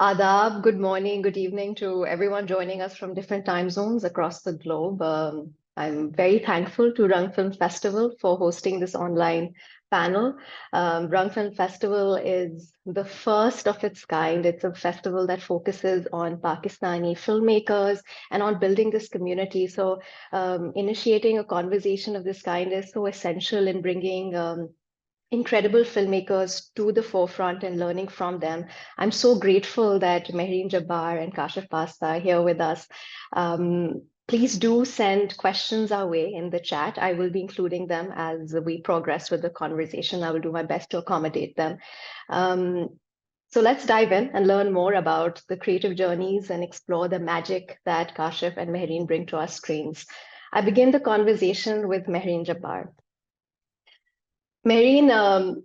Adab, good morning, good evening to everyone joining us from different time zones across the globe. I'm very thankful to Rung Film Festival for hosting this online panel. Rung Film Festival is the first of its kind. It's a festival that focuses on Pakistani filmmakers and on building this community. So, initiating a conversation of this kind is so essential in bringing incredible filmmakers to the forefront and learning from them. I'm so grateful that Mehreen Jabbar and Kashif Pasta are here with us. Please do send questions our way in the chat. I will be including them as we progress with the conversation. I will do my best to accommodate them. Um, so let's dive in and learn more about the creative journeys and explore the magic that Kashif and Mehreen bring to our screens. I begin the conversation with Mehreen Jabbar. Mehreen,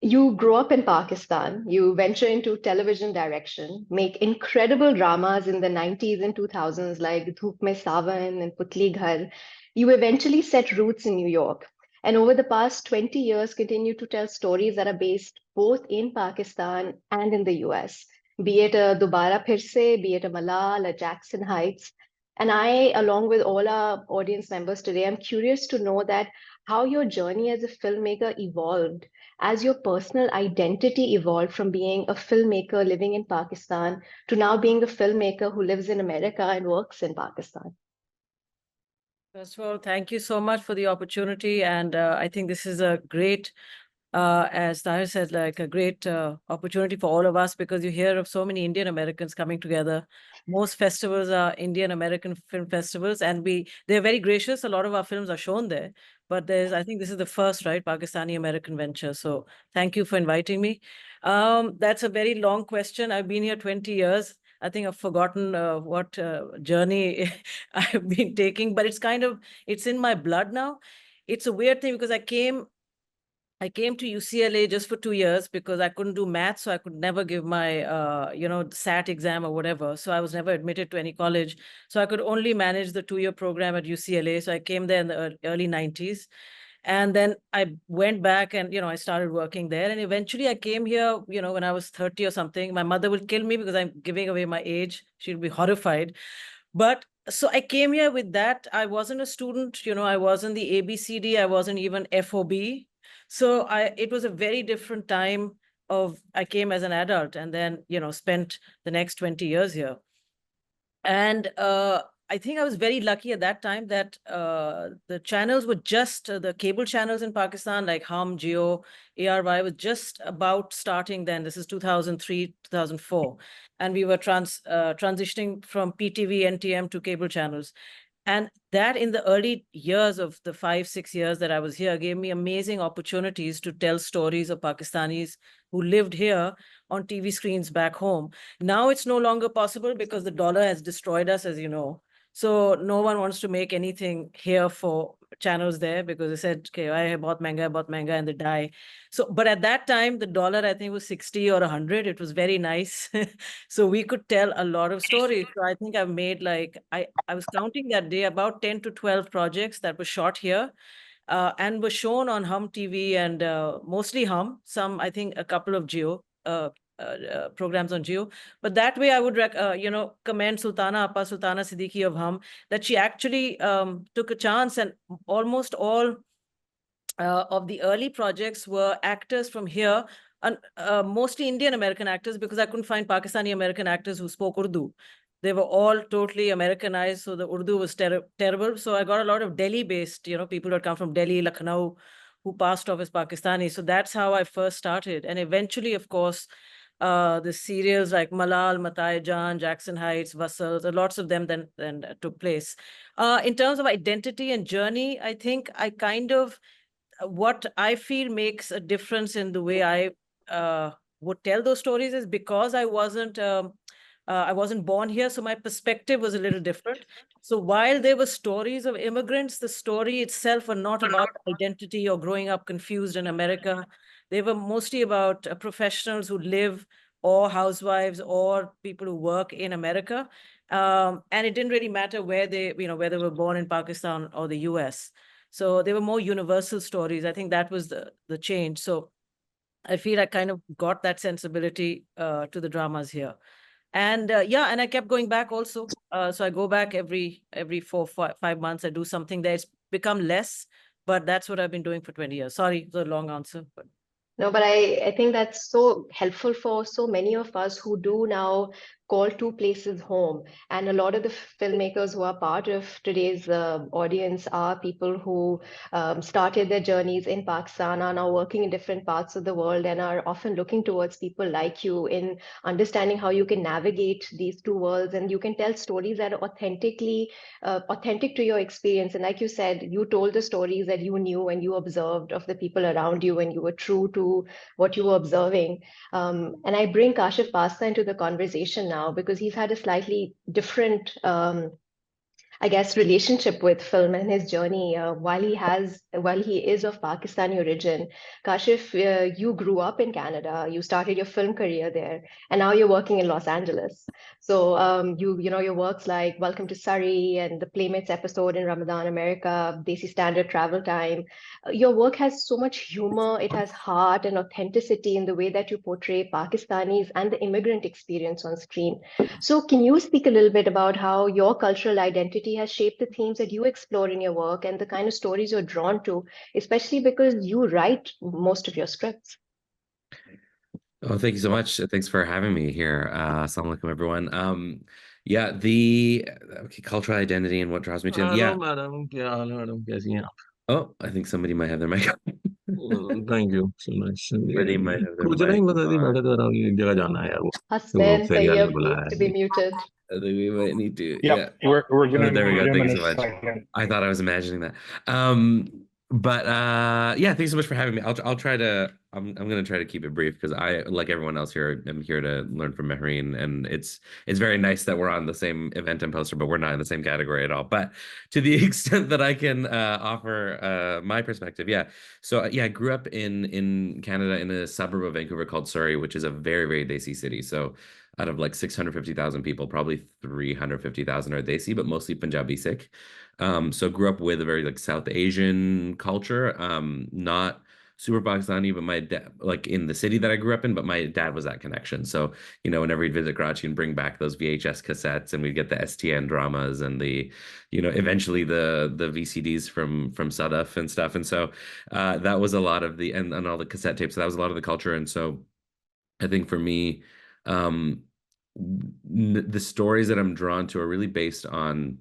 you grew up in Pakistan, you venture into television direction, make incredible dramas in the 90s and 2000s like Dhoop Mein Sawan and Putli Ghar. You eventually set roots in New York. And over the past 20 years, continue to tell stories that are based both in Pakistan and in the US, be it a Dobara Phir Se, be it a Malal, a Jackson Heights. And I, along with all our audience members today, I'm curious to know that how your journey as a filmmaker evolved as your personal identity evolved from being a filmmaker living in Pakistan to now being a filmmaker who lives in America and works in Pakistan? First of all, thank you so much for the opportunity. And I think this is a great, as Tahir said, like a great opportunity for all of us because you hear of so many Indian Americans coming together. Most festivals are Indian American film festivals, and they're very gracious. A lot of our films are shown there. But I think this is the first, right, Pakistani American venture. So thank you for inviting me. That's a very long question. I've been here 20 years. I think I've forgotten what journey I've been taking, but it's in my blood now. It's a weird thing because I came to UCLA just for 2 years because I couldn't do math, so I could never give my, SAT exam or whatever. So I was never admitted to any college. So I could only manage the 2-year program at UCLA. So I came there in the early 90s. And then I went back and, I started working there. And eventually I came here, when I was 30 or something. My mother will kill me because I'm giving away my age. She'll be horrified. But so I came here with that. I wasn't a student, I wasn't the ABCD, I wasn't even FOB. So it was a very different time I came as an adult and then, spent the next 20 years here. And I think I was very lucky at that time that the channels were just the cable channels in Pakistan, like Hum, Jio, ARY, was just about starting then. This is 2003, 2004. And we were transitioning from PTV, NTM to cable channels. And that in the early years of the 5, 6 years that I was here gave me amazing opportunities to tell stories of Pakistanis who lived here on TV screens back home. Now it's no longer possible because the dollar has destroyed us, as you know. So no one wants to make anything here for channels there because they said, okay, I bought manga, and they die. So, but at that time, the dollar, I think, was 60 or 100. It was very nice. So we could tell a lot of stories. So I think I've made I was counting that day about 10 to 12 projects that were shot here and were shown on Hum TV and mostly Hum, I think a couple of Geo programs on Geo. But that way I would, commend Sultana Siddiqui of Hum, that she actually took a chance and almost all of the early projects were actors from here, and mostly Indian American actors because I couldn't find Pakistani American actors who spoke Urdu. They were all totally Americanized, so the Urdu was terrible. So I got a lot of Delhi-based, people who had come from Delhi, Lucknow, who passed off as Pakistani. So that's how I first started. And eventually, of course, the serials like Malal, Matai Jan, Jackson Heights, Vassals, lots of them then took place. In terms of identity and journey, I think I kind of what I feel makes a difference in the way I would tell those stories is because I wasn't born here, so my perspective was a little different. So while there were stories of immigrants, the story itself were not about identity or growing up confused in America. They were mostly about professionals who live or housewives or people who work in America. And it didn't really matter where they were born in Pakistan or the US. So they were more universal stories. I think that was the change. So I feel I kind of got that sensibility to the dramas here. And yeah, and I kept going back also. So I go back every 5 months. I do something there. It's become less, but that's what I've been doing for 20 years. Sorry, the long answer, but No, but I think that's so helpful for so many of us who do now call two places home. And a lot of the filmmakers who are part of today's audience are people who started their journeys in Pakistan, are now working in different parts of the world, and are often looking towards people like you in understanding how you can navigate these two worlds, and you can tell stories that are authentic to your experience. And like you said, you told the stories that you knew and you observed of the people around you, and you were true to what you were observing. And I bring Kashif Pasta into the conversation now because he's had a slightly different I guess, relationship with film and his journey. While he is of Pakistani origin, Kashif, you grew up in Canada. You started your film career there, and now you're working in Los Angeles. So you know your works like Welcome to Surrey and the Playmates episode in Ramadan America, Desi Standard Travel Time. Your work has so much humor. It has heart and authenticity in the way that you portray Pakistanis and the immigrant experience on screen. So, can you speak a little bit about how your cultural identity has shaped the themes that you explore in your work and the kind of stories you're drawn to, especially because you write most of your scripts? Oh, thank you so much. Thanks for having me here. Assalamu alaikum, everyone. Yeah, the okay, cultural identity and what draws me to them. Hello Yeah. Madam, क्या हाल है madam? कैसी हैं आप? Oh, I think somebody might have their mic on. Thank you so much. Somebody might have their कुछ नहीं, mic बस ऐसे ही बैठे on. थे, रहा एक जगह जाना है यार, वो Hassan, फेरी वाले ने Tayyab बुलाया needs to है। be muted. I think we might need to, Yep, yeah. we're Oh, gonna there we mute go. him Thank in you a so much. second. I thought I was imagining that. But yeah, thanks so much for having me. I'll try to I'm gonna try to keep it brief because I, like everyone else here, am here to learn from Mehreen, and it's very nice that we're on the same event and poster, but we're not in the same category at all. But to the extent that I can offer my perspective, yeah. So yeah, I grew up in Canada in a suburb of Vancouver called Surrey, which is a very, very Desi city. So out of like 650,000 people, probably 350,000 are Desi, but mostly Punjabi Sikh. So grew up with a very like South Asian culture, not super Pakistani, but my dad, like in the city that I grew up in, but my dad was that connection. So, whenever he'd visit Karachi and bring back those VHS cassettes, and we'd get the STN dramas and eventually the VCDs from Sadaf and stuff. And so that was a lot of and all the cassette tapes. So that was a lot of the culture. And so I think for me, um, the stories that I'm drawn to are really based on.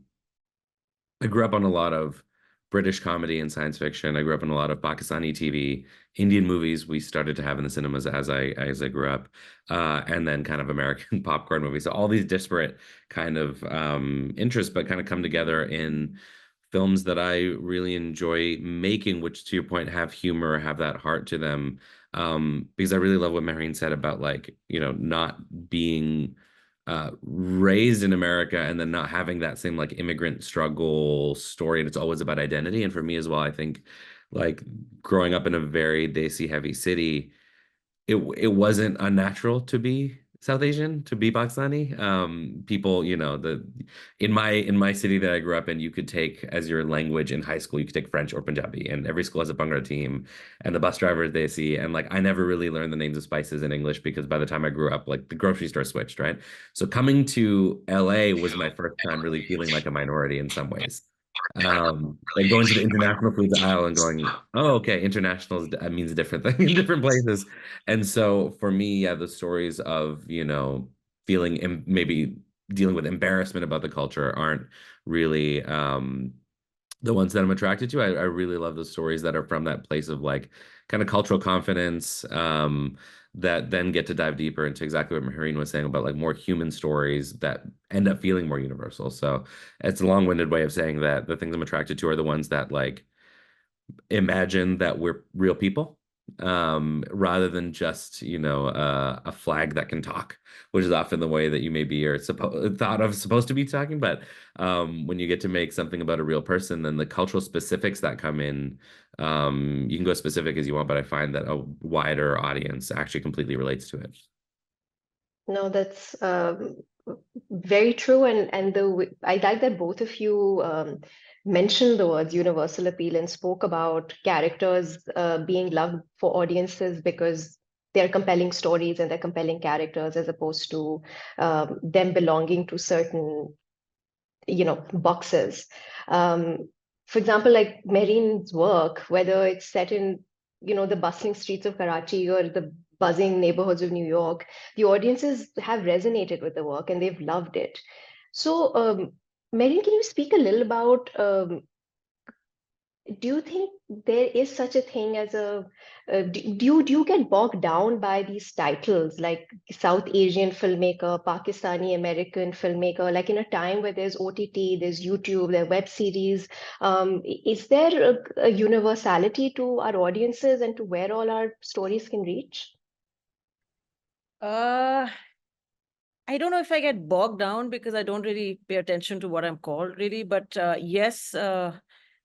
I grew up on a lot of British comedy and science fiction. I grew up on a lot of Pakistani TV, Indian movies we started to have in the cinemas as I grew up, and then kind of American popcorn movies. So all these disparate kind of interests, but kind of come together in films that I really enjoy making, which to your point have humor, have that heart to them. Because I really love what Mehreen said about like, not being raised in America and then not having that same like immigrant struggle story. And it's always about identity. And for me as well, I think like growing up in a very Desi heavy city, it wasn't unnatural to be South Asian, to be Pakistani. People, in my city that I grew up in, you could take as your language in high school, you could take French or Punjabi, and every school has a Bhangra team, and the bus driver is Desi. And like I never really learned the names of spices in English because by the time I grew up, like the grocery store switched, right? So coming to LA was my first time really feeling like a minority in some ways. Like going to the international foods aisle and going, oh, okay, international means a different thing in different places. And so for me, yeah, the stories of, feeling and maybe dealing with embarrassment about the culture aren't really the ones that I'm attracted to. I really love the stories that are from that place of like kind of cultural confidence, that then get to dive deeper into exactly what Mehreen was saying about like more human stories that end up feeling more universal. So it's a long-winded way of saying that the things I'm attracted to are the ones that like imagine that we're real people, rather than just a flag that can talk, which is often the way that you maybe are supposed to be talking. But when you get to make something about a real person, then the cultural specifics that come in, you can go as specific as you want, but I find that a wider audience actually completely relates to it. No, that's very true, and I like that both of you mentioned the words universal appeal and spoke about characters being loved for audiences because they're compelling stories and they're compelling characters as opposed to them belonging to certain, boxes. For example, like Mehreen's work, whether it's set in, the bustling streets of Karachi or the buzzing neighborhoods of New York, the audiences have resonated with the work and they've loved it. So, Mehreen, can you speak a little about do you think there is such a thing as a do you get bogged down by these titles like South Asian filmmaker, Pakistani American filmmaker, like in a time where there's OTT, there's YouTube, there are web series, is there a universality to our audiences and to where all our stories can reach? I don't know if I get bogged down because I don't really pay attention to what I'm called really, but yes,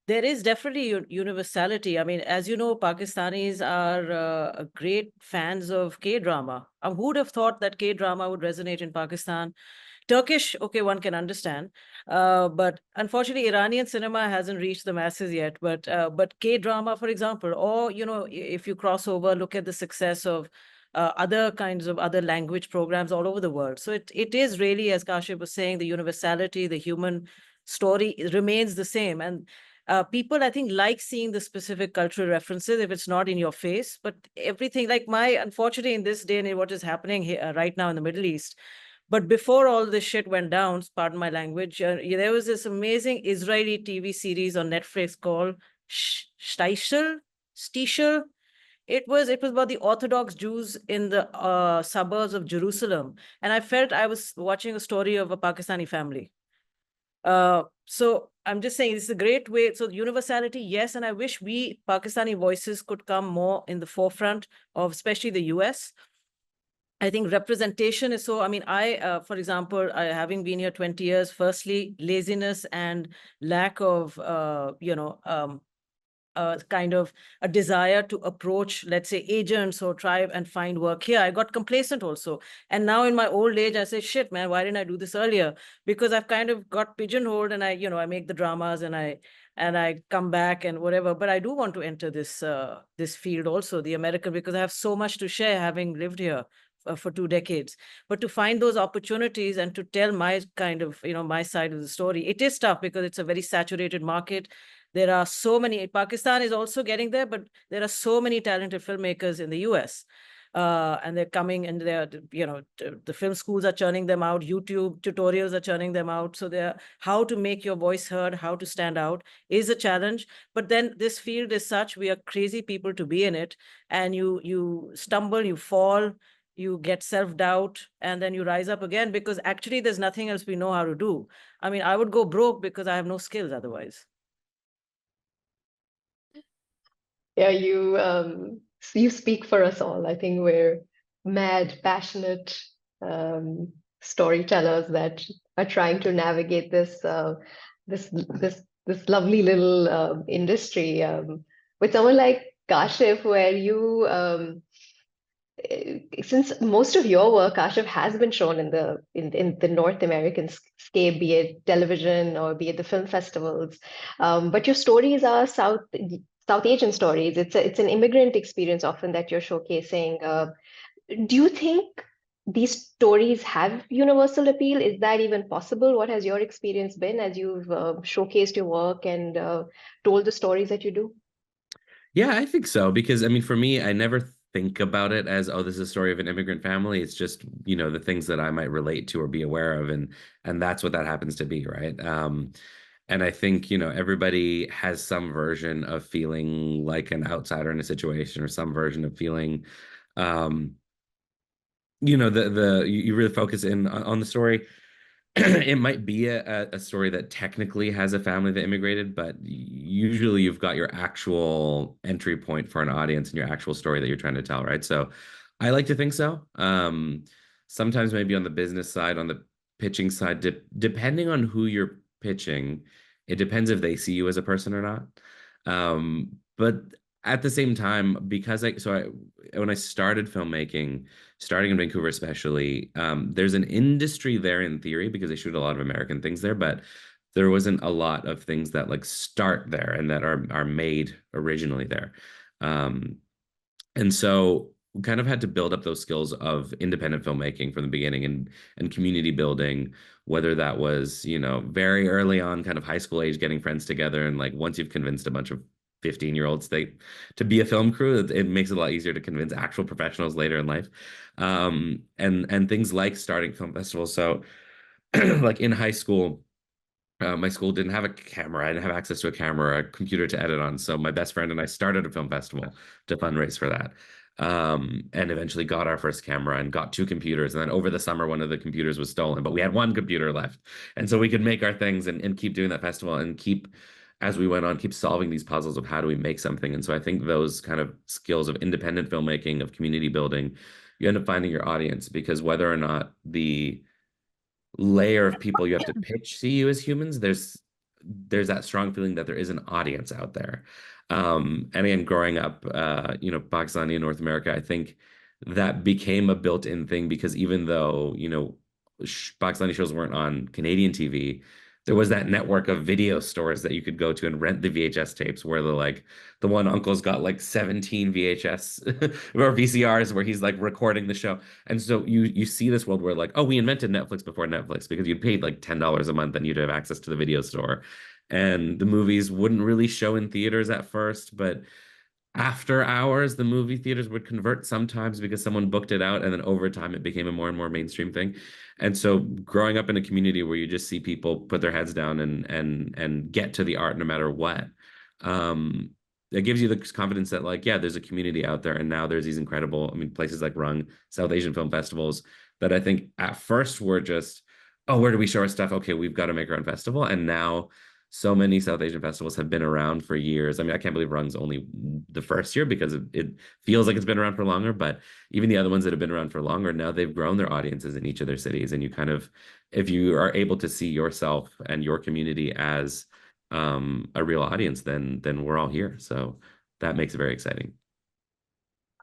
there is definitely universality. I mean, as you know, Pakistanis are great fans of K-drama. Who would have thought that K-drama would resonate in Pakistan? Turkish, okay, one can understand, but unfortunately, Iranian cinema hasn't reached the masses yet. But K-drama, for example, or if you cross over, look at the success of other kinds of other language programs all over the world. So it is really, as Kashif was saying, the universality, the human story remains the same. And people, I think, like seeing the specific cultural references if it's not in your face. But everything, like unfortunately, in this day and age, what is happening here right now in the Middle East. But before all this shit went down, pardon my language, there was this amazing Israeli TV series on Netflix called Stichel. It was about the Orthodox Jews in the suburbs of Jerusalem. And I felt I was watching a story of a Pakistani family. So I'm just saying this is a great way. So universality, yes. And I wish we Pakistani voices could come more in the forefront of especially the US. I think representation is so, I mean, for example, having been here 20 years, firstly, laziness and lack of, kind of a desire to approach, let's say, agents or try and find work here. I got complacent also. And now in my old age, I say, shit, man, why didn't I do this earlier? Because I've kind of got pigeonholed and I make the dramas and I come back and whatever. But I do want to enter this field also, the American, because I have so much to share having lived here for 2 decades. But to find those opportunities and to tell my kind of, my side of the story, it is tough because it's a very saturated market. There are so many, Pakistan is also getting there, but there are so many talented filmmakers in the US. And they're coming and they're, the film schools are churning them out. YouTube tutorials are churning them out. So how to make your voice heard, how to stand out is a challenge. But then this field is such, we are crazy people to be in it. And you stumble, you fall, you get self-doubt, and then you rise up again because actually there's nothing else we know how to do. I mean, I would go broke because I have no skills otherwise. Yeah, you speak for us all. I think we're mad, passionate storytellers that are trying to navigate this lovely little industry. With someone like Kashif, where since most of your work, Kashif, has been shown in the North American scape, be it television or be it the film festivals, but your stories are South Asian stories. It's an immigrant experience often that you're showcasing. Do you think these stories have universal appeal? Is that even possible? What has your experience been as you've showcased your work and told the stories that you do? Yeah, I think so. Because I mean, for me, I never think about it as, oh, this is a story of an immigrant family. It's just, the things that I might relate to or be aware of, and that's what that happens to be, right? And I think, everybody has some version of feeling like an outsider in a situation or some version of feeling, um, you really focus in on the story. It might be a story that technically has a family that immigrated, but usually you've got your actual entry point for an audience and your actual story that you're trying to tell, right? So I like to think so. Sometimes maybe on the business side, on the pitching side, depending on who you're pitching, it depends if they see you as a person or not. But at the same time, because when I started filmmaking, starting in Vancouver especially, there's an industry there in theory because they shoot a lot of American things there, but there wasn't a lot of things that like start there and that are made originally there. And so kind of had to build up those skills of independent filmmaking from the beginning and community building, whether that was, you know, very early on, kind of high school age, getting friends together. And like once you've convinced a bunch of 15-year-olds to be a film crew, it makes it a lot easier to convince actual professionals later in life. And things like starting film festivals. So like in high school, my school didn't have a camera. I didn't have access to a camera, a computer to edit on. So my best friend and I started a film festival to fundraise for that. And eventually got our first camera and got 2 computers. And then over the summer, one of the computers was stolen, but we had 1 computer left. And so we could make our things and keep doing that festival and keep, as we went on, keep solving these puzzles of how do we make something. And so I think those kind of skills of independent filmmaking, of community building, you end up finding your audience, because whether or not the layer of people you have to pitch see you as humans, there's that strong feeling that there is an audience out there. And again, growing up, you know, Pakistani in North America, I think that became a built-in thing, because even though, you know, Pakistani shows weren't on Canadian TV, there was that network of video stores that you could go to and rent the VHS tapes, where the one uncle's got like 17 VHS or VCRs where he's like recording the show. And so you see this world where like, oh, we invented Netflix before Netflix, because you'd paid like $10 a month and you'd have access to the video store. And the movies wouldn't really show in theaters at first, but after hours, the movie theaters would convert sometimes because someone booked it out, and then over time it became a more and more mainstream thing. And so growing up in a community where you just see people put their heads down and get to the art no matter what, it gives you the confidence that like, yeah, there's a community out there. And now there's these incredible, I mean, places like Rung, South Asian film festivals, that I think at first were just, oh, where do we show our stuff? Okay, we've got to make our own festival. And now so many South Asian festivals have been around for years. I mean, I can't believe Rung's only the first year, because it feels like it's been around for longer, but even the other ones that have been around for longer, now they've grown their audiences in each of their cities. And you kind of, if you are able to see yourself and your community as a real audience, then we're all here. So that makes it very exciting.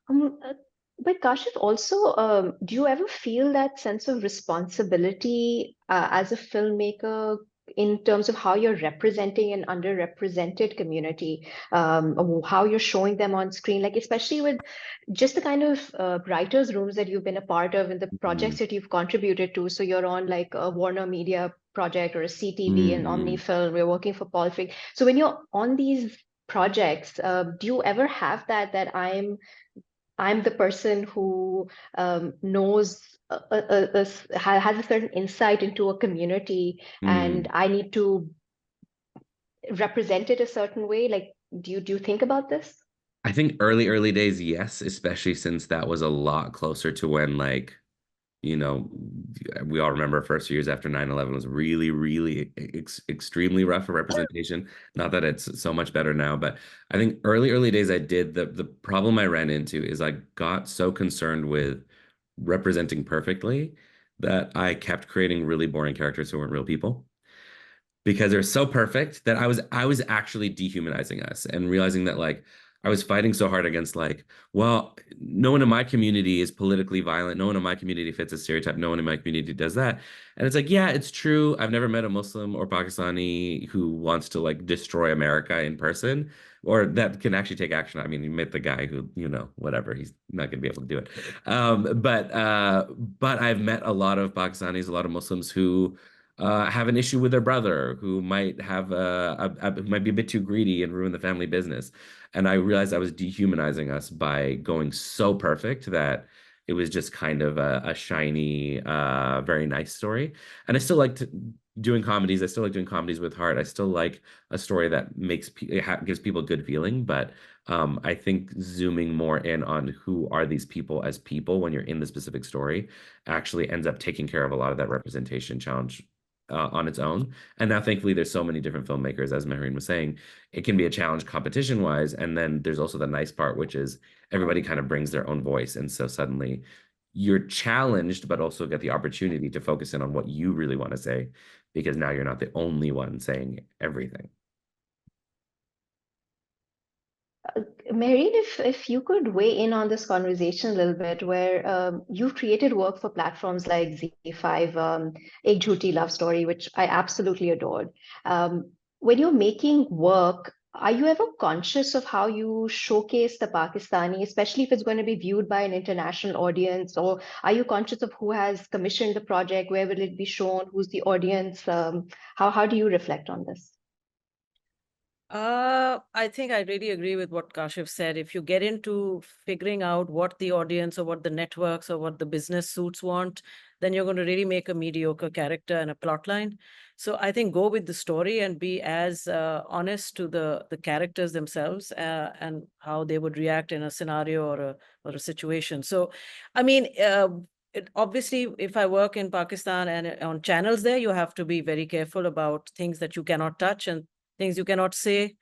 But Kashif, also, do you ever feel that sense of responsibility as a filmmaker in terms of how you're representing an underrepresented community, how you're showing them on screen, like especially with just the kind of writers' rooms that you've been a part of and the projects that you've contributed to? So you're on like a Warner Media project or a CTV and Omni Film, you're working for Paul Feig. So when you're on these projects, do you ever have that I'm the person who knows has a certain insight into a community, and I need to represent it a certain way? Like, do you think about this? I think early days, yes, especially since that was a lot closer to when, like, you know, we all remember first years after 9/11 was really, really extremely rough for representation. Not that it's so much better now, but I think early days I did. The problem I ran into is I got so concerned with representing perfectly that I kept creating really boring characters who weren't real people, because they're so perfect that I was actually dehumanizing us, and realizing that like I was fighting so hard against like, well, no one in my community is politically violent. No one in my community fits a stereotype. No one in my community does that. And it's like, yeah, it's true. I've never met a Muslim or Pakistani who wants to like destroy America in person, or that can actually take action. I mean, you met the guy who, you know, whatever, he's not going to be able to do it. But I've met a lot of Pakistanis, a lot of Muslims who have an issue with their brother, who might have might be a bit too greedy and ruin the family business. And I realized I was dehumanizing us by going so perfect that it was just kind of a shiny, very nice story. And I still liked doing comedies. I still like doing comedies with heart. I still like a story that gives people a good feeling. But I think zooming more in on who are these people as people when you're in the specific story actually ends up taking care of a lot of that representation challenge on its own. And now, thankfully, there's so many different filmmakers, as Mehreen was saying, it can be a challenge competition-wise. And then there's also the nice part, which is everybody kind of brings their own voice. And so suddenly you're challenged, but also get the opportunity to focus in on what you really want to say, because now you're not the only one saying everything. Mehreen, if you could weigh in on this conversation a little bit, where you've created work for platforms like Z5, Ek Jhooti Love Story, which I absolutely adored. When you're making work are you ever conscious of how you showcase the Pakistani, especially if it's going to be viewed by an international audience? Or are you conscious of who has commissioned the project? Where will it be shown? Who's the audience? How do you reflect on this? I think I really agree with what Kashif said. If you get into figuring out what the audience or what the networks or what the business suits want, then you're going to really make a mediocre character and a plot line. So I think go with the story and be as honest to the characters themselves and how they would react in a scenario or a situation. So, I mean, obviously, if I work in Pakistan and on channels there, you have to be very careful about things that you cannot touch and things you cannot say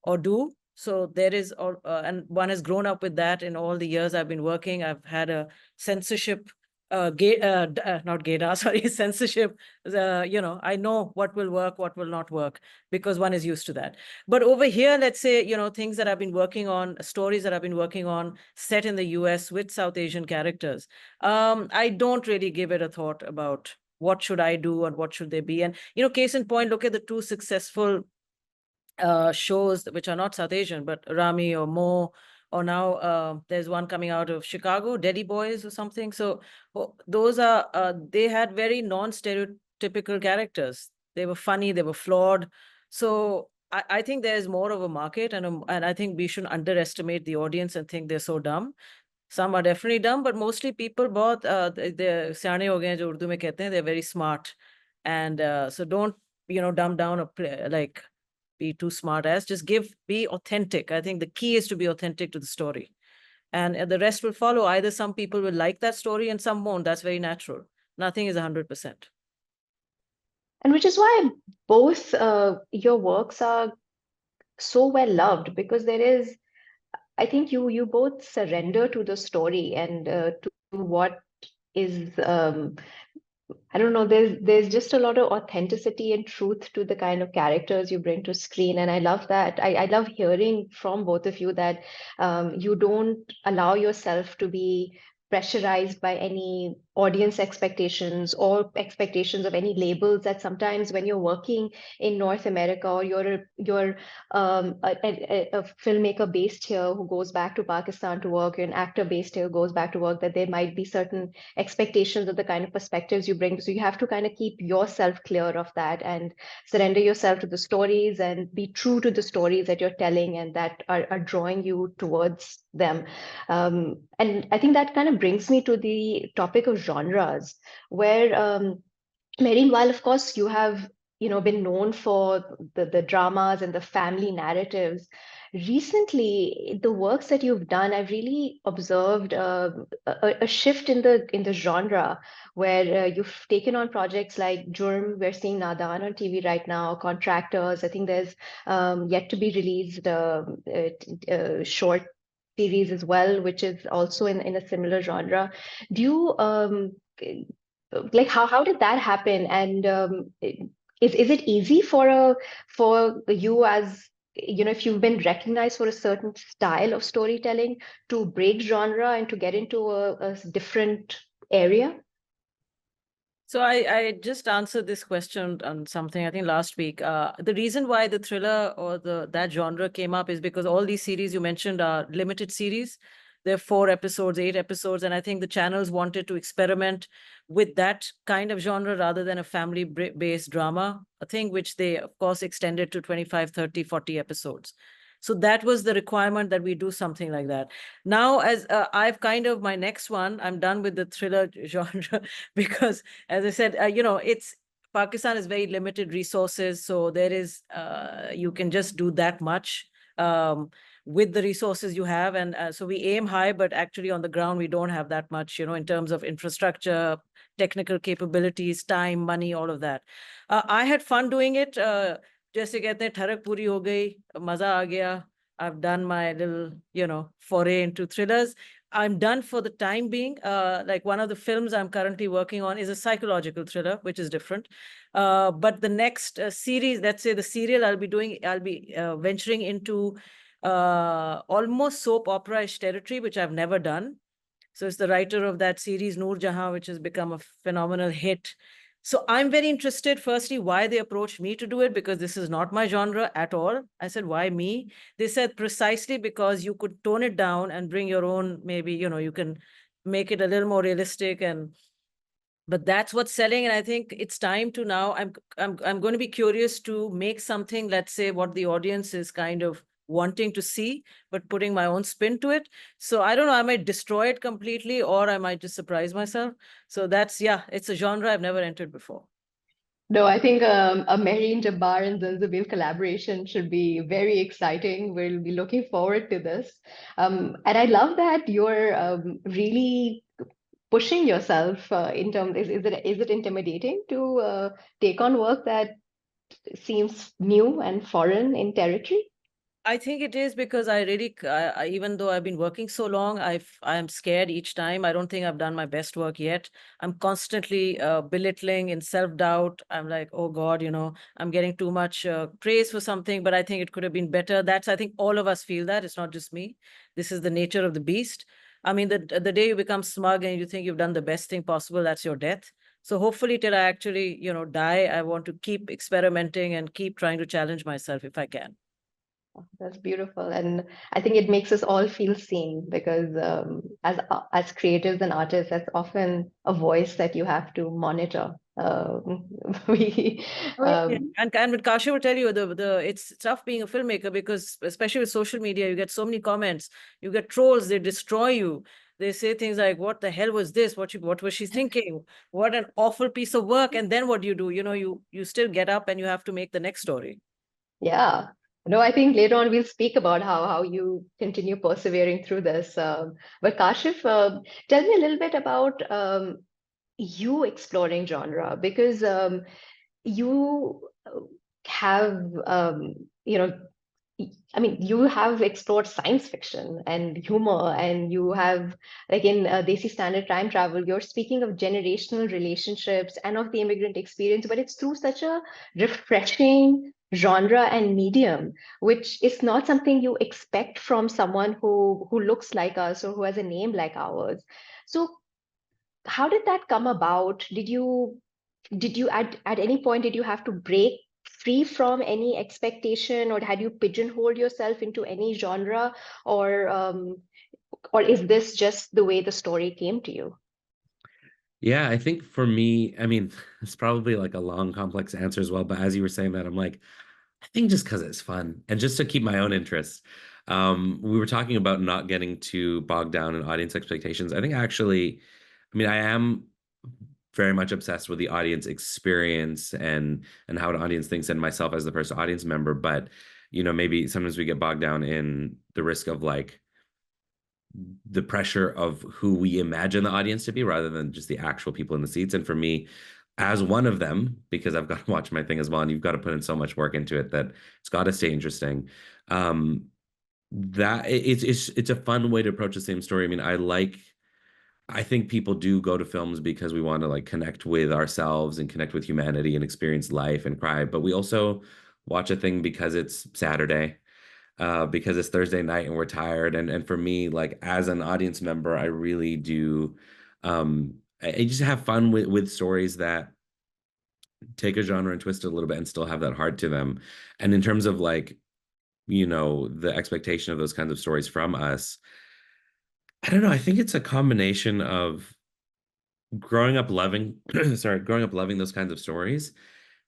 or do. So there is, and one has grown up with that in all the years I've been working. I've had a censorship, not gaydar, sorry, censorship. I know what will work, what will not work, because one is used to that. But over here, let's say, things that I've been working on, stories that I've been working on, set in the US with South Asian characters. I don't really give it a thought about what should I do and what should they be. And, case in point, look at the two successful shows which are not South Asian, but Rami or Mo, or now there's one coming out of Chicago, Daddy Boys or something. So those are, they had very non-stereotypical characters. They were funny, they were flawed. So I think there's more of a market, and I think we shouldn't underestimate the audience and think they're so dumb. Some are definitely dumb, but mostly people they're सियाने हो गए हैं, जो उर्दू में कहते हैं, they're very smart. And so don't, dumb down or like be too smart as, just be authentic. I think the key is to be authentic to the story. And the rest will follow. Either some people will like that story and some won't. That's very natural. Nothing is 100%. And which is why both your works are so well loved, because there is, I think you both surrender to the story and to what is I don't know, there's just a lot of authenticity and truth to the kind of characters you bring to screen. And I love that. I love hearing from both of you that you don't allow yourself to be pressurized by any audience expectations or expectations of any labels that sometimes when you're working in North America, or you're a filmmaker based here who goes back to Pakistan to work, or an actor based here who goes back to work, that there might be certain expectations of the kind of perspectives you bring. So you have to kind of keep yourself clear of that and surrender yourself to the stories and be true to the stories that you're telling and that are drawing you towards them. And I think that kind of brings me to the topic of genres, where Mehreen, while of course you have been known for the dramas and the family narratives, recently the works that you've done, I've really observed a shift in the genre, where you've taken on projects like Jurm. We're seeing Nadan on TV right now, Contractors. I think there's yet to be released short series as well, which is also in a similar genre. Do you like how did that happen? And is it easy for you, as if you've been recognized for a certain style of storytelling, to break genre and to get into a different area? So I just answered this question on something, I think last week. The reason why the thriller or that genre came up is because all these series you mentioned are limited series. They're 4 episodes, 8 episodes, and I think the channels wanted to experiment with that kind of genre rather than a family-based drama, a thing which they, of course, extended to 25, 30, 40 episodes. So that was the requirement, that we do something like that. Now, as I've kind of, my next one, I'm done with the thriller genre because, as I said, it's Pakistan is very limited resources. So there is, you can just do that much with the resources you have. And so we aim high, but actually on the ground, we don't have that much, in terms of infrastructure, technical capabilities, time, money, all of that. I had fun doing it. जैसे कहते हैं ठरक पूरी हो गई, मजा आ गया. I've done my little, foray into thrillers. I'm done for the time being. Like one of the films I'm currently working on is a psychological thriller, which is different. But the next series, let's say the serial I'll be venturing into almost soap opera-ish territory, which I've never done. So it's the writer of that series, Noor Jahan, which has become a phenomenal hit. So I'm very interested, firstly, why they approached me to do it, because this is not my genre at all. I said, why me? They said precisely because you could tone it down and bring your own, maybe, you can make it a little more realistic, but that's what's selling. And I think it's time to now, I'm going to be curious to make something, let's say, what the audience is kind of wanting to see, but putting my own spin to it. So I don't know, I might destroy it completely, or I might just surprise myself. So that's, yeah, it's a genre I've never entered before. No, I think a Mehreen, Jabbar, and Zanzabil collaboration should be very exciting. We'll be looking forward to this. And I love that you're really pushing yourself in terms, is it intimidating to take on work that seems new and foreign in territory? I think it is because I really, even though I've been working so long, I'm scared each time. I don't think I've done my best work yet. I'm constantly belittling in self-doubt. I'm like, oh God, I'm getting too much praise for something, but I think it could have been better. I think all of us feel that. It's not just me. This is the nature of the beast. I mean, the day you become smug and you think you've done the best thing possible, that's your death. So hopefully till I actually, die, I want to keep experimenting and keep trying to challenge myself if I can. That's beautiful, and I think it makes us all feel seen because as creatives and artists, that's often a voice that you have to monitor. We, Oh, yeah. And with Kashi will tell you it's tough being a filmmaker because especially with social media, you get so many comments, you get trolls, they destroy you. They say things like, "What the hell was this? What was she thinking? What an awful piece of work!" And then what do? You still get up and you have to make the next story. Yeah. No, I think later on we'll speak about how you continue persevering through this. But Kashif, tell me a little bit about you exploring genre because you have I mean, you have explored science fiction and humor, and you have, like in Desi Standard Time Travel, you're speaking of generational relationships and of the immigrant experience, but it's through such a refreshing genre and medium, which is not something you expect from someone who looks like us or who has a name like ours. So, how did that come about? Did you at any point did you have to break free from any expectation, or had you pigeonholed yourself into any genre, or is this just the way the story came to you? Yeah, I think for me, I mean, it's probably like a long, complex answer as well. But as you were saying that, I'm like, I think just because it's fun and just to keep my own interests. We were talking about not getting too bogged down in audience expectations. I think actually, I mean, I am very much obsessed with the audience experience and how an audience thinks, and myself as the first audience member. But maybe sometimes we get bogged down in the risk of like the pressure of who we imagine the audience to be rather than just the actual people in the seats. And for me, as one of them, because I've got to watch my thing as well, and you've got to put in so much work into it that it's got to stay interesting. That it's a fun way to approach the same story. I mean, I think people do go to films because we want to like connect with ourselves and connect with humanity and experience life and cry, but we also watch a thing because it's Saturday, because it's Thursday night and we're tired. And for me, like as an audience member, I really do I just have fun with stories that take a genre and twist it a little bit and still have that heart to them. And in terms of like, the expectation of those kinds of stories from us, I don't know. I think it's a combination of growing up loving, growing up loving those kinds of stories.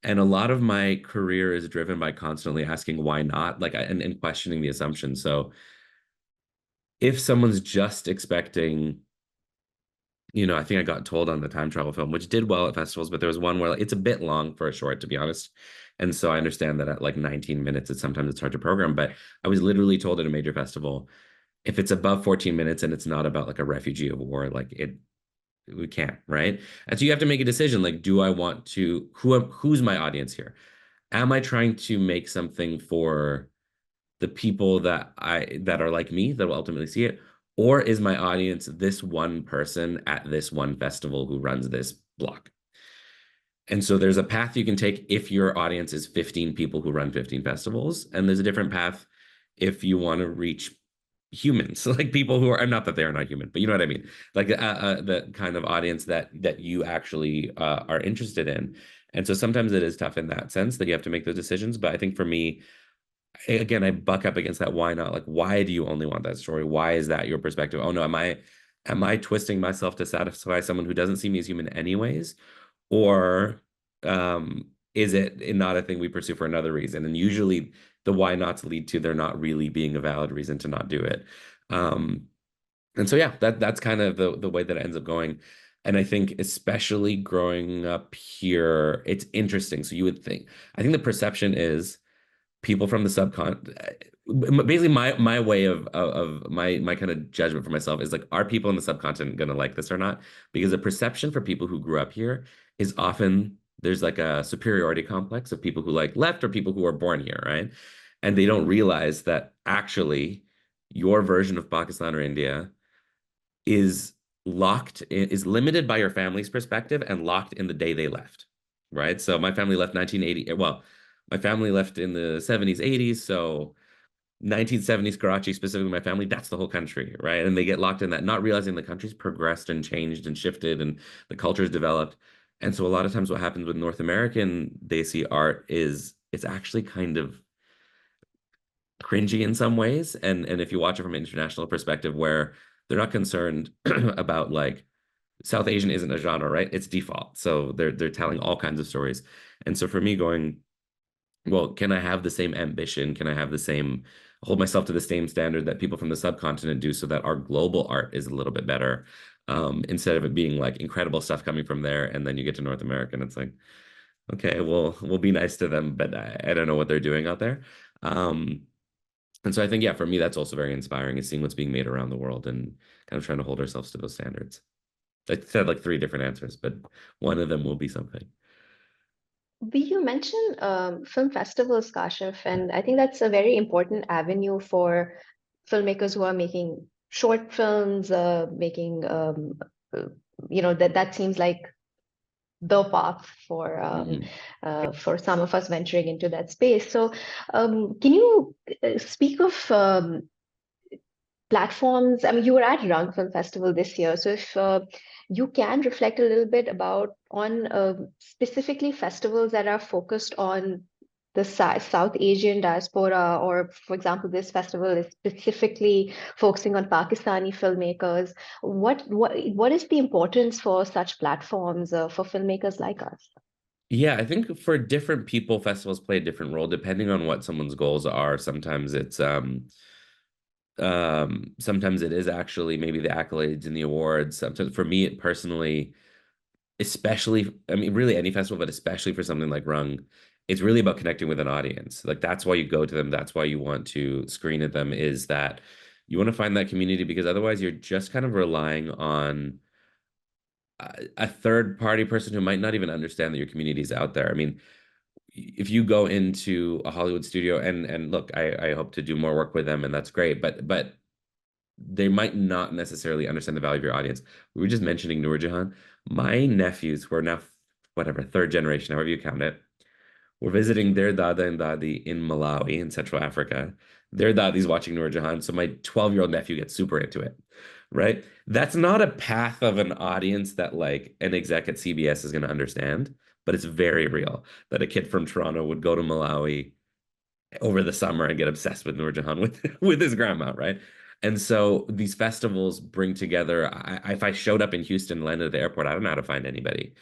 And a lot of my career is driven by constantly asking why not, like, and questioning the assumption. So if someone's just expecting, I think I got told on the time travel film, which did well at festivals, but there was one where like, it's a bit long for a short, to be honest. And so I understand that at like 19 minutes, sometimes it's hard to program, but I was literally told at a major festival, if it's above 14 minutes and it's not about like a refugee of war, like we can't, right? And so you have to make a decision, like, do I want to, who's my audience here? Am I trying to make something for the people that are like me that will ultimately see it? Or is my audience this one person at this one festival who runs this block? And so there's a path you can take if your audience is 15 people who run 15 festivals. And there's a different path if you want to reach humans, like people who are, not that they are not human, but you know what I mean, like the kind of audience that you actually are interested in. And so sometimes it is tough in that sense that you have to make those decisions. But I think for me, again, I buck up against that. Why not? Like, why do you only want that story? Why is that your perspective? Oh no, am I twisting myself to satisfy someone who doesn't see me as human anyways? Or is it not a thing we pursue for another reason? And usually the why nots lead to there not really being a valid reason to not do it. And so yeah, that's kind of the way that it ends up going. And I think especially growing up here, it's interesting. So you would think, I think the perception is people from the subcontinent. Basically, my way of my kind of judgment for myself is like, are people in the subcontinent going to like this or not? Because the perception for people who grew up here is often there's like a superiority complex of people who like left or people who are born here, right? And they don't realize that actually your version of Pakistan or India is is limited by your family's perspective and locked in the day they left, right? So my family left 1980. Well, my family left in the 70s, 80s. So 1970s Karachi, specifically my family, that's the whole country, right? And they get locked in that, not realizing the country's progressed and changed and shifted and the culture's developed. And so a lot of times what happens with North American Desi art is it's actually kind of cringy in some ways. And if you watch it from an international perspective where they're not concerned about like South Asian isn't a genre, right? It's default. So they're telling all kinds of stories. And so for me going, well, can I have the same ambition? Can I have the same, hold myself to the same standard that people from the subcontinent do so that our global art is a little bit better? Instead of it being like incredible stuff coming from there. And then you get to North America and it's like, okay, well, we'll be nice to them, but I don't know what they're doing out there. And so I think, yeah, for me, that's also very inspiring is seeing what's being made around the world and kind of trying to hold ourselves to those standards. I said like 3 different answers, but one of them will be something. You mentioned film festivals, Kashif, and I think that's a very important avenue for filmmakers who are making short films, making, that seems like the path for some of us venturing into that space. So, can you speak of platforms? I mean, you were at Rung Film Festival this year, so if you can reflect a little bit on specifically festivals that are focused on the South Asian diaspora, or for example, this festival is specifically focusing on Pakistani filmmakers. What is the importance for such platforms for filmmakers like us? Yeah, I think for different people, festivals play a different role depending on what someone's goals are. Sometimes it is actually maybe the accolades and the awards. Sometimes for me personally, especially, I mean, really any festival, but especially for something like Rung, it's really about connecting with an audience. Like that's why you go to them. That's why you want to screen at them, is that you want to find that community, because otherwise you're just kind of relying on a third party person who might not even understand that your community is out there. I mean, if you go into a Hollywood studio and look, I hope to do more work with them and that's great, but they might not necessarily understand the value of your audience. We were just mentioning Noorjahan. My nephews, who are now whatever, 3rd generation, however you count it, were visiting their Dada and Dadi in Malawi in Central Africa. Their Dadi's watching Noorjahan, so my 12-year-old nephew gets super into it, right? That's not a path of an audience that like an exec at CBS is going to understand, but it's very real that a kid from Toronto would go to Malawi over the summer and get obsessed with Noorjahan with his grandma, right? And so these festivals bring together. If I showed up in Houston, landed at the airport, I don't know how to find anybody.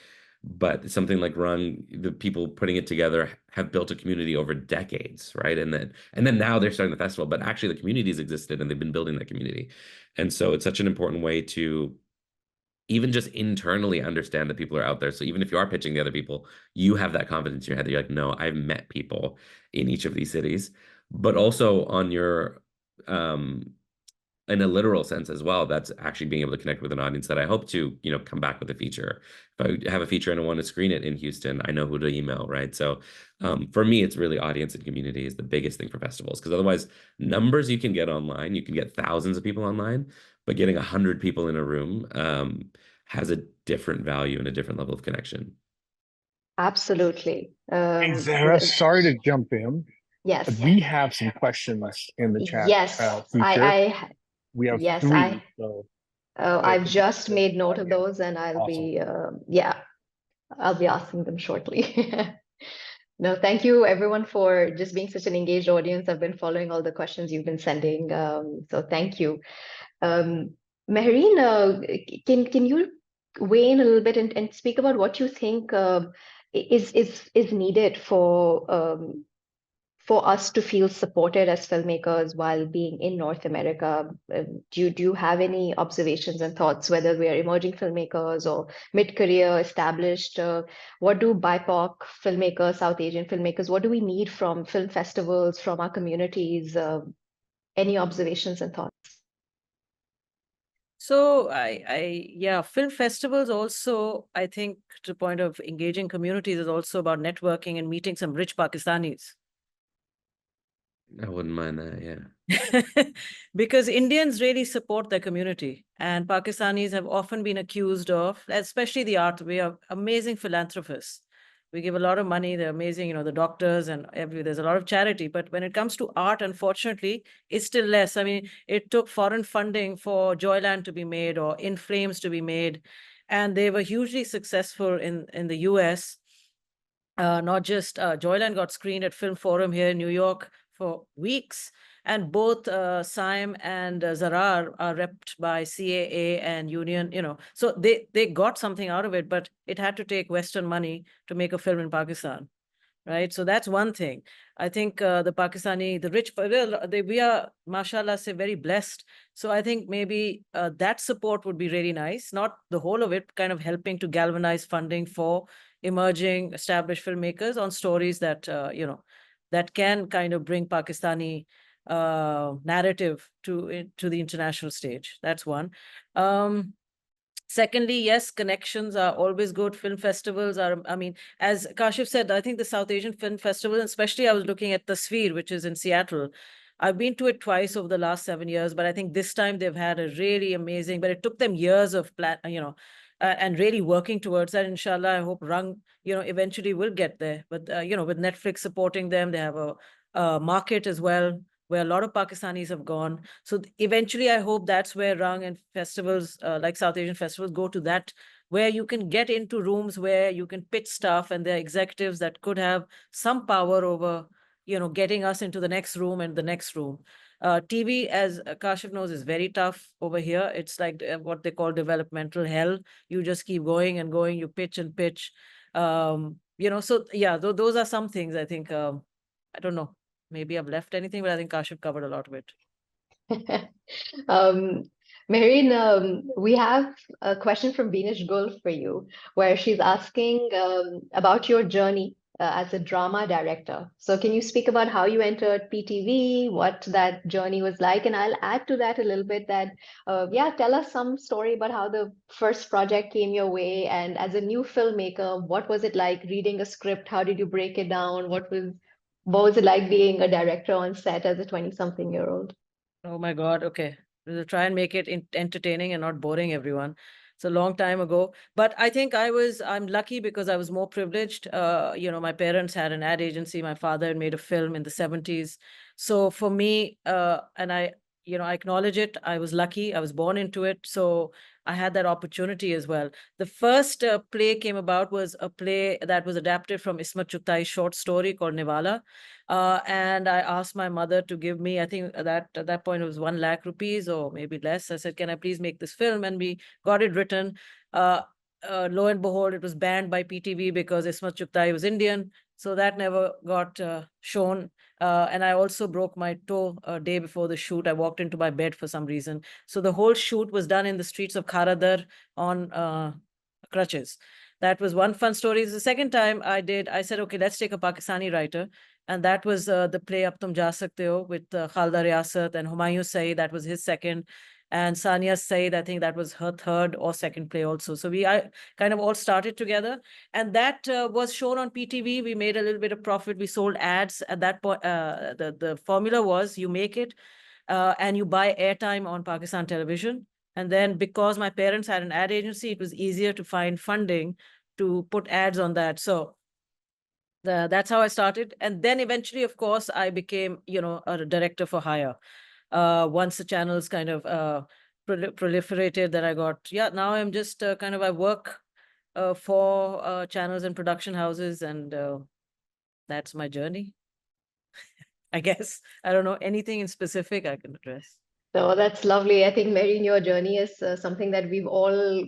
But something like Rung, the people putting it together have built a community over decades, right? And then now they're starting the festival, but actually the communities existed and they've been building that community. And so it's such an important way to even just internally understand that people are out there. So even if you are pitching the other people, you have that confidence in your head that you're like, no, I've met people in each of these cities, but also on your in a literal sense as well, that's actually being able to connect with an audience that I hope to, come back with a feature. If I have a feature and I want to screen it in Houston, I know who to email, right? So for me, it's really audience and community is the biggest thing for festivals, because otherwise numbers you can get online, you can get thousands of people online, but getting 100 people in a room has a different value and a different level of connection. Absolutely. Hey, Zara, sorry to jump in. Yes. We have some questions in the chat Yes, feature. We have Yes, three. So I've just made note of those, and I'll awesome. be I'll be asking them shortly. No, thank you everyone for just being such an engaged audience. I've been following all the questions you've been sending, so thank you. Mehreen, can you weigh in a little bit and speak about what you think is needed for us to feel supported as filmmakers while being in North America? Do you have any observations and thoughts, whether we are emerging filmmakers or mid-career, established? What do BIPOC filmmakers, South Asian filmmakers, what do we need from film festivals, from our communities? Any observations and thoughts? So yeah, film festivals also, I think, to the point of engaging communities, is also about networking and meeting some rich Pakistanis. I wouldn't mind that, yeah. Because Indians really support their community, and Pakistanis have often been accused of, especially the art, we are amazing philanthropists. We give a lot of money, they're amazing, you know, the doctors and there's a lot of charity. But when it comes to art, unfortunately, it's still less. I mean, it took foreign funding for Joyland to be made or In Flames to be made. And they were hugely successful in the US. Not just Joyland got screened at Film Forum here in New York for weeks. And both Saim and Zarar are repped by CAA and Union, you know. So they got something out of it, but it had to take Western money to make a film in Pakistan, right? So that's one thing. I think the Pakistani, the rich, we are, mashallah, say, very blessed. So I think maybe that support would be really nice. Not the whole of it, kind of helping to galvanize funding for emerging established filmmakers on stories that, you know, that can kind of bring Pakistani narrative to the international stage. That's one. Secondly, yes, connections are always good. Film festivals are, I mean, as Kashif said, I think the South Asian Film Festival, especially I was looking at the Sphere, which is in Seattle. I've been to it twice over the last 7 years, but I think this time they've had a really amazing, but it took them years of and really working towards that. Inshallah, I hope Rung, you know, eventually will get there. But, you know, with Netflix supporting them, they have a market as well, where a lot of Pakistanis have gone. So eventually, I hope that's where Rung and festivals like South Asian festivals go to that, where you can get into rooms where you can pitch stuff, and there are executives that could have some power over, you know, getting us into the next room and the next room. TV, as Kashif knows, is very tough over here. It's like what they call developmental hell. You just keep going and going, you pitch and pitch. You know, so yeah, those are some things I think, I don't know. Maybe I've left anything, but I think Kashif covered a lot of it. Mehreen, we have a question from Beenish Gul for you, where she's asking about your journey as a drama director. So can you speak about how you entered PTV, what that journey was like? And I'll add to that a little bit that, tell us some story about how the first project came your way. And as a new filmmaker, what was it like reading a script? How did you break it down? What was it like being a director on set as a 20-something-year-old? Oh my God. Okay. We'll try and make it entertaining and not boring everyone. It's a long time ago, but I think I'm lucky because I was more privileged. You know, my parents had an ad agency. My father had made a film in the 70s. So for me, and I, you know, I acknowledge it. I was lucky. I was born into it. So I had that opportunity as well. The first play came about was a play that was adapted from Ismat Chughai's short story called Nivala. And I asked my mother to give me, I think that at that point it was 1 lakh rupees or maybe less. I said, can I please make this film? And we got it written. Lo and behold, it was banned by PTV because Ismat Chughai was Indian. So that never got shown. And I also broke my toe a day before the shoot. I walked into my bed for some reason. So the whole shoot was done in the streets of Kharadar on crutches. That was one fun story. The second time I said, okay, let's take a Pakistani writer. And that was the play Ab Tum Ja Sakte Ho with Khalda Riyasat and Humayun Saeed. That was his second. And Sania Saeed, I think that was her third or second play also. So I kind of all started together. And that was shown on PTV. We made a little bit of profit. We sold ads at that point. The formula was you make it and you buy airtime on Pakistan television. And then because my parents had an ad agency, it was easier to find funding to put ads on that. So that's how I started. And then eventually, of course, I became, you know, a director for hire. once the channels kind of proliferated, that I got, now I'm just I work for channels and production houses, and that's my journey. I guess. I don't know anything in specific I can address. No, that's lovely. I think, Mehreen, your journey is something that we've all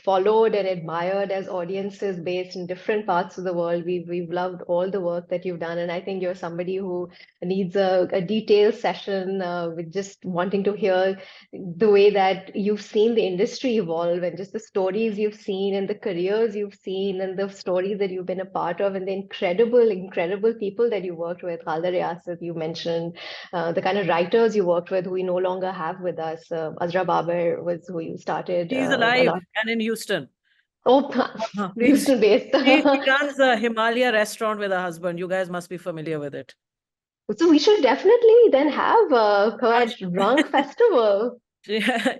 followed and admired as audiences based in different parts of the world. We've loved all the work that you've done, and I think you're somebody who needs a detailed session with just wanting to hear the way that you've seen the industry evolve, and just the stories you've seen, and the careers you've seen, and the stories that you've been a part of, and the incredible people that you worked with. Khalda Riyasat, you mentioned, the kind of writers you worked with who we no longer have with us. Azra Babar was who you started. He's alive and in Houston. Oh, Houston based. She runs a Himalaya restaurant with her husband. You guys must be familiar with it. So we should definitely then have her at Rung Festival.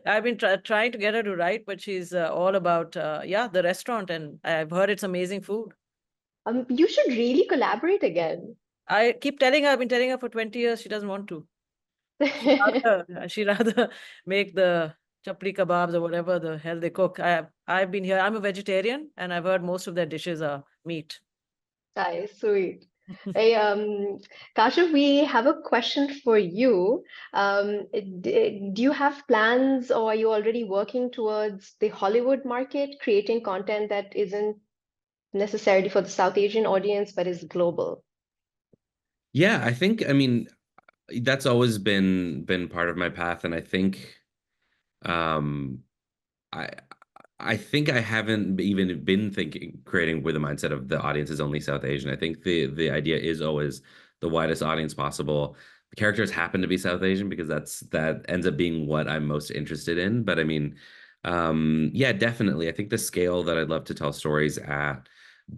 I've been trying to get her to write, but she's all about the restaurant, and I've heard it's amazing food. You should really collaborate again. I keep telling her, I've been telling her for 20 years, she doesn't want to. She'd rather make the chapli kebabs or whatever the hell they cook. I've been here. I'm a vegetarian, and I've heard most of their dishes are meat. Nice, sweet. Hey, Kashif, we have a question for you. Do you have plans, or are you already working towards the Hollywood market, creating content that isn't necessarily for the South Asian audience, but is global? Yeah, I mean, that's always been part of my path, and I think um I think I haven't even been creating with the mindset of the audience is only South Asian. I think the idea is always the widest audience possible. The characters happen to be South Asian because that ends up being what I'm most interested in. But I mean, yeah, definitely. I think the scale that I'd love to tell stories at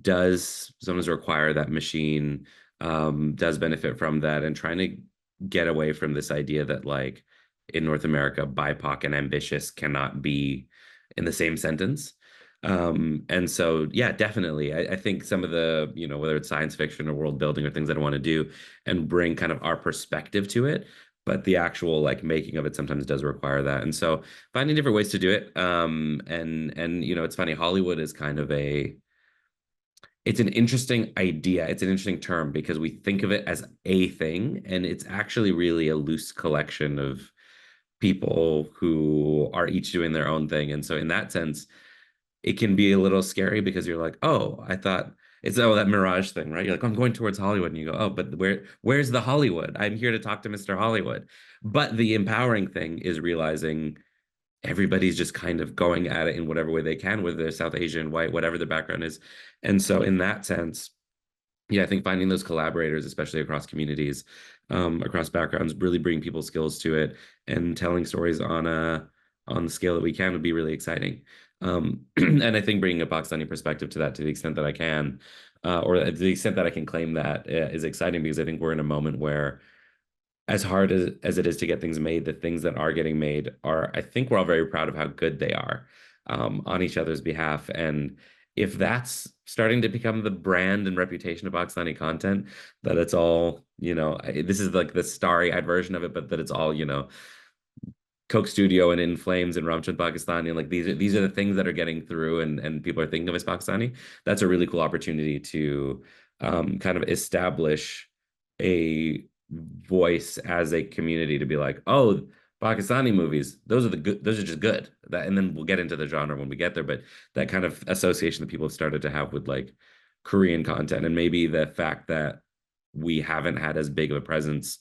does sometimes require that machine, does benefit from that, and trying to get away from this idea that like in North America, BIPOC and ambitious cannot be in the same sentence. And so, yeah, definitely. I think some of the, whether it's science fiction or world building or things that I want to do and bring kind of our perspective to it, but the actual like making of it sometimes does require that. And so finding different ways to do it. And it's funny, Hollywood is kind of it's an interesting idea. It's an interesting term because we think of it as a thing, and it's actually really a loose collection of people who are each doing their own thing. And so in that sense, it can be a little scary because you're like, oh, I thought it's that mirage thing, right? You're like, I'm going towards Hollywood. And you go, oh, but where's the Hollywood? I'm here to talk to Mr. Hollywood. But the empowering thing is realizing everybody's just kind of going at it in whatever way they can, whether they're South Asian, white, whatever the background is. And so in that sense, yeah, I think finding those collaborators, especially across communities, across backgrounds, really bring people's skills to it, and telling stories on the scale that we can would be really exciting. And I think bringing a Pakistani perspective to that, to the extent that I can, or to the extent that I can claim that, is exciting, because I think we're in a moment where, as hard as it is to get things made, the things that are getting made are, I think we're all very proud of how good they are, on each other's behalf. And if that's starting to become the brand and reputation of Pakistani content, that it's all, this is like the starry-eyed version of it, but that it's all, Coke Studio and In Flames and Ramchand Pakistani, and like these are the things that are getting through, and people are thinking of as Pakistani. That's a really cool opportunity to kind of establish a voice as a community, to be like, oh, Pakistani movies, those are just good. And then we'll get into the genre when we get there, but that kind of association that people have started to have with like Korean content, and maybe the fact that we haven't had as big of a presence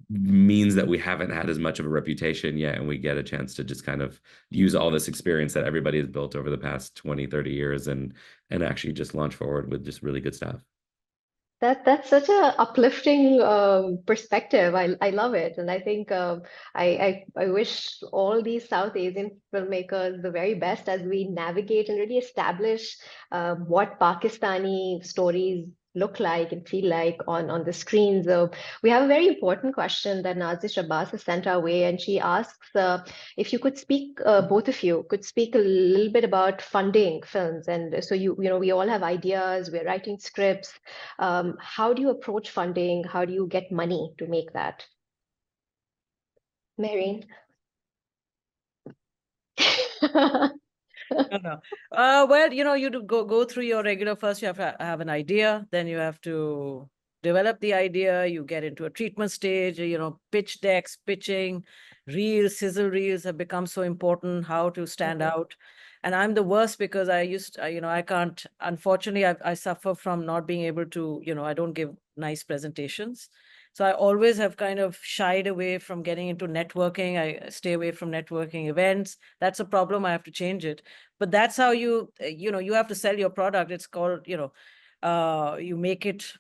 means that we haven't had as much of a reputation yet, and we get a chance to just kind of use all this experience that everybody has built over the past 20-30 years and actually just launch forward with just really good stuff. That's such a uplifting perspective. I love it, and I think I wish all these South Asian filmmakers the very best as we navigate and really establish what Pakistani stories look like and feel like on the screens. We have a very important question that Nazish Abbas has sent our way, and she asks if you could speak, both of you could speak a little bit about funding films. And so we all have ideas, we're writing scripts. How do you approach funding? How do you get money to make that? Mehreen. No. Well, you do go through your regular. First, you have to have an idea. Then you have to develop the idea. You get into a treatment stage. Pitch decks, pitching, reels, sizzle reels have become so important. How to stand out. And I'm the worst because I can't. Unfortunately, I suffer from not being able to. I don't give nice presentations. So I always have kind of shied away from getting into networking. I stay away from networking events. That's a problem. I have to change it. But that's how you have to sell your product. It's called, you make it,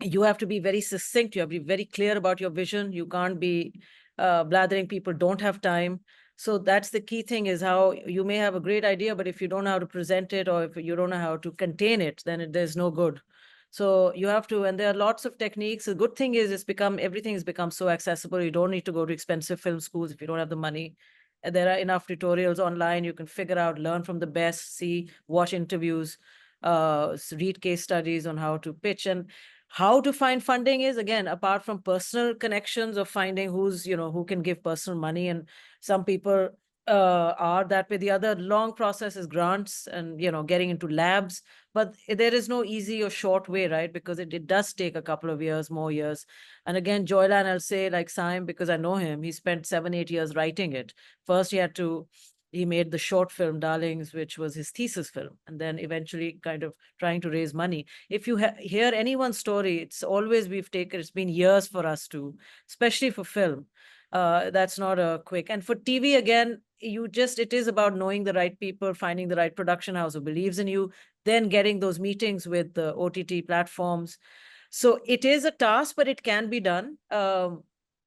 you have to be very succinct. You have to be very clear about your vision. You can't be blathering. People don't have time. So that's the key thing, is how you may have a great idea, but if you don't know how to present it, or if you don't know how to contain it, then there's no good. So you have to, and there are lots of techniques. The good thing is everything has become so accessible. You don't need to go to expensive film schools if you don't have the money. And there are enough tutorials online. You can figure out, learn from the best, watch interviews, read case studies on how to pitch. And how to find funding is, again, apart from personal connections of finding who can give personal money. And some people are that way. The other long process is grants and, getting into labs. But there is no easy or short way, right? Because it does take a couple of years, more years. And again, Joylan, I'll say, like Saim, because I know him, he spent 7-8 years writing it. First, he made the short film Darlings, which was his thesis film, and then eventually kind of trying to raise money. If you hear anyone's story, it's been years for us to, especially for film. That's not a quick. And for TV, again, it is about knowing the right people, finding the right production house who believes in you, then getting those meetings with the OTT platforms. So it is a task, but it can be done.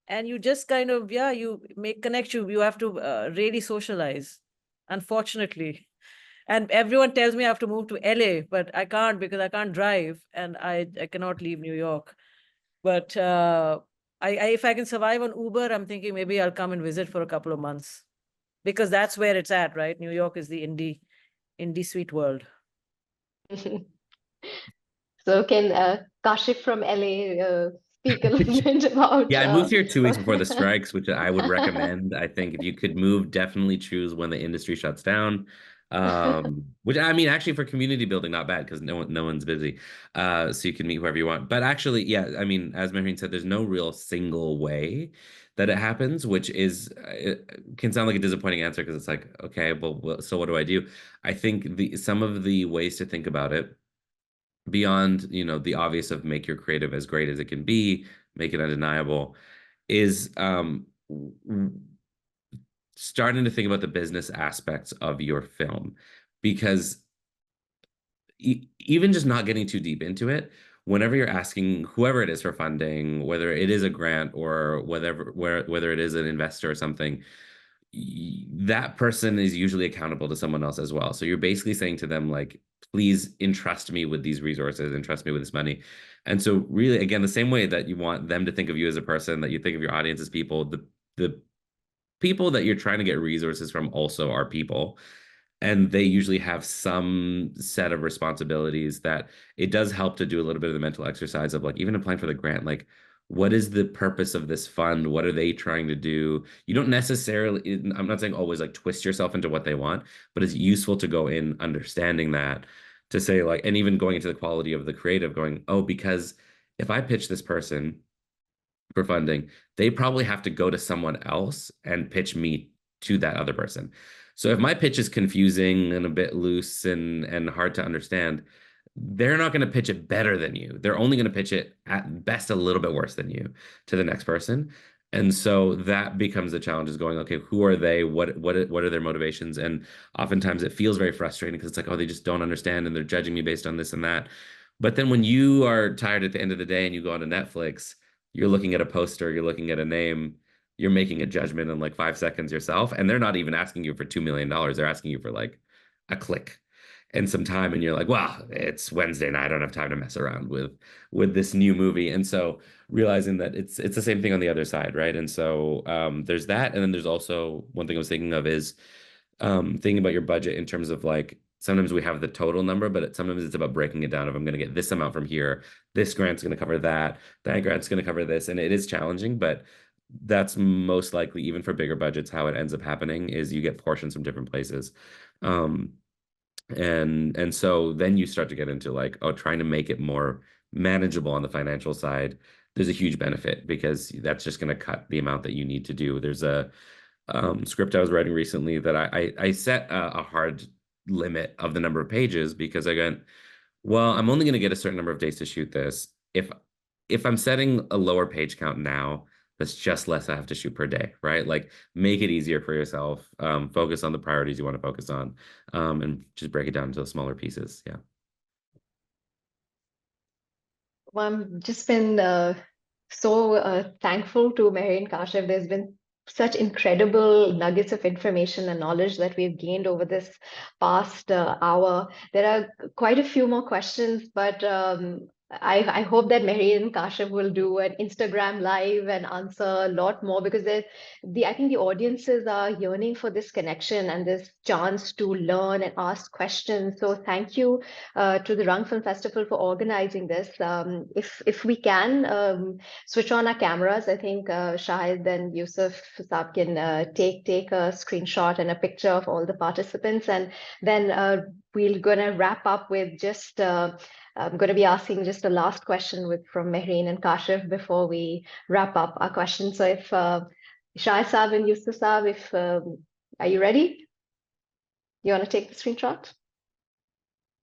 And you just kind of, you make connection. You have to really socialize, unfortunately. And everyone tells me I have to move to LA, but I can't, because I can't drive, and I cannot leave New York. But if I can survive on Uber, I'm thinking maybe I'll come and visit for a couple of months, because that's where it's at, right? New York is the indie sweet world. So can Kashif from LA speak a little bit about... Yeah, I moved here 2 weeks before the strikes, which I would recommend. I think if you could move, definitely choose when the industry shuts down. Which, I mean, actually for community building, not bad, because no one's busy. So you can meet whoever you want. But actually, yeah, I mean, as Mehreen said, there's no real single way that it happens, which it can sound like a disappointing answer, because it's like, okay, well, so what do I do? I think some of the ways to think about it, beyond the obvious of make your creative as great as it can be, make it undeniable, is starting to think about the business aspects of your film. Because even just not getting too deep into it, whenever you're asking whoever it is for funding, whether it is a grant or whether it is an investor or something, that person is usually accountable to someone else as well. So you're basically saying to them, like, please entrust me with these resources, entrust me with this money. And so really, again, the same way that you want them to think of you as a person, that you think of your audience as people, the people that you're trying to get resources from also are people. And they usually have some set of responsibilities that it does help to do a little bit of the mental exercise of, like, even applying for the grant, like, what is the purpose of this fund? What are they trying to do? You don't necessarily, I'm not saying always like twist yourself into what they want, but it's useful to go in understanding that, to say, like, and even going into the quality of the creative, going, oh, because if I pitch this person for funding, they probably have to go to someone else and pitch me to that other person. So if my pitch is confusing and a bit loose and hard to understand, they're not going to pitch it better than you. They're only going to pitch it at best a little bit worse than you to the next person. And so that becomes the challenge, is going, okay, who are they? What are their motivations? And oftentimes it feels very frustrating, because it's like, oh, they just don't understand and they're judging me based on this and that. But then when you are tired at the end of the day and you go onto Netflix, you're looking at a poster, you're looking at a name, you're making a judgment in like 5 seconds yourself. And they're not even asking you for $2 million. They're asking you for like a click and some time. And you're like, wow, it's Wednesday night, I don't have time to mess around with this new movie. And so realizing that it's the same thing on the other side, right? And so there's that. And then there's also one thing I was thinking of is thinking about your budget in terms of, like, sometimes we have the total number, but sometimes it's about breaking it down. If I'm going to get this amount from here, this grant's going to cover that grant's going to cover this. And it is challenging, but that's most likely, even for bigger budgets, how it ends up happening is you get portions from different places. And so then you start to get into like, oh, trying to make it more manageable on the financial side. There's a huge benefit because that's just going to cut the amount that you need to do. There's a script I was writing recently that I set a hard limit of the number of pages because I went, well, I'm only going to get a certain number of days to shoot this. If I'm setting a lower page count now, that's just less I have to shoot per day, right? Like make it easier for yourself. Focus on the priorities you want to focus on, and just break it down into smaller pieces. Yeah. Well, I've just been so thankful to Mehreen and Kashif. There's been such incredible nuggets of information and knowledge that we've gained over this past hour. There are quite a few more questions, but I hope that Mehreen and Kashif will do an Instagram live and answer a lot more because I think the audiences are yearning for this connection and this chance to learn and ask questions. So thank you to the Rung Film Festival for organizing this. If we can switch on our cameras, I think Shahid and Yusuf Saab can take a screenshot and a picture of all the participants, and then we're gonna wrap up with just. I'm going to be asking just a last question from Mehreen and Kashif before we wrap up our question. So if Shahid Saab and Yusuf Saab, if are you ready? You want to take the screenshot?